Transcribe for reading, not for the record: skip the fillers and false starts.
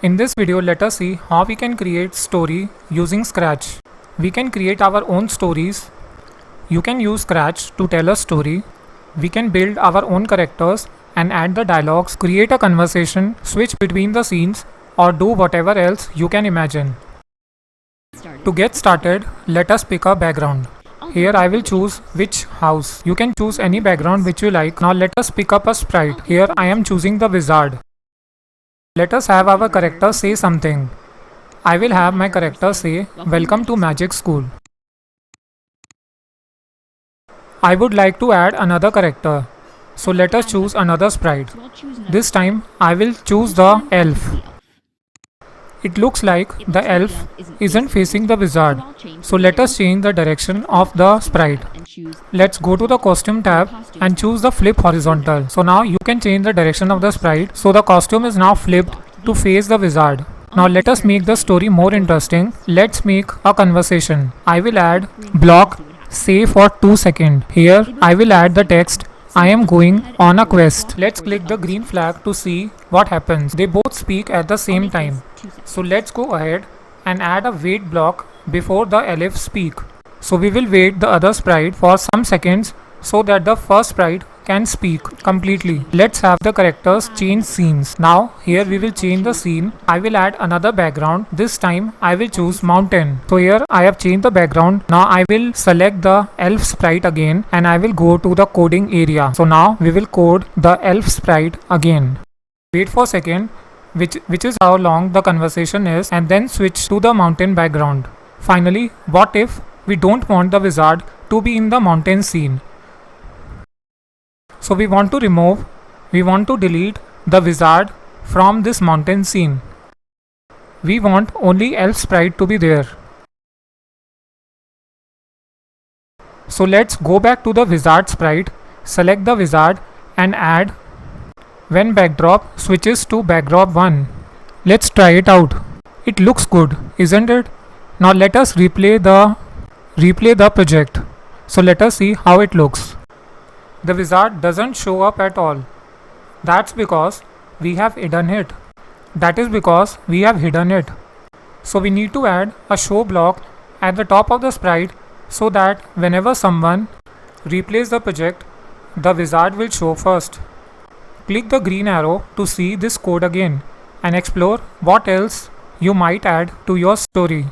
In this video, let us see how we can create story using Scratch. We can create our own stories. You can use Scratch to tell a story. We can build our own characters and add the dialogues, create a conversation, switch between the scenes, or do whatever else you can imagine. To get started, let us pick a background. Here I will choose which house. You can choose any background which you like. Now let us pick up a sprite. Here I am choosing the wizard. Let us have our character say something. I will have my character say, "Welcome to Magic School." I would like to add another character. So let us choose another sprite. This time I will choose the elf. It looks like the elf isn't facing the wizard. So let us change the direction of the sprite. Let's go to the costume tab and choose the flip horizontal. So now you can change the direction of the sprite. So the costume is now flipped to face the wizard. Now let us make the story more interesting. Let's make a conversation. I will add block say for 2 seconds. Here I will add the text, "I am going on a quest." Let's click the green flag to see what happens. They both speak at the same time. So let's go ahead and add a wait block before the elf speak. So we will wait the other sprite for some seconds so that the first sprite can speak completely. Let's have the characters change scenes. Now here we will change the scene. I will add another background. This time I will choose mountain. So here I have changed the background. Now I will select the elf sprite again and I will go to the coding area. So now we will code the elf sprite again. Wait for a second, which is how long the conversation is, and then switch to the mountain background. Finally, what if we don't want the wizard to be in the mountain scene? So we want to delete the wizard from this mountain scene. We want only elf sprite to be there. So let's go back to the wizard sprite, select the wizard and add when backdrop switches to backdrop 1. Let's try it out. It looks good, isn't it? Now let us replay the project. So let us see how it looks. The wizard doesn't show up at all. That's because we have hidden it. So we need to add a show block at the top of the sprite so that whenever someone replays the project, the wizard will show first. Click the green arrow to see this code again and explore what else you might add to your story.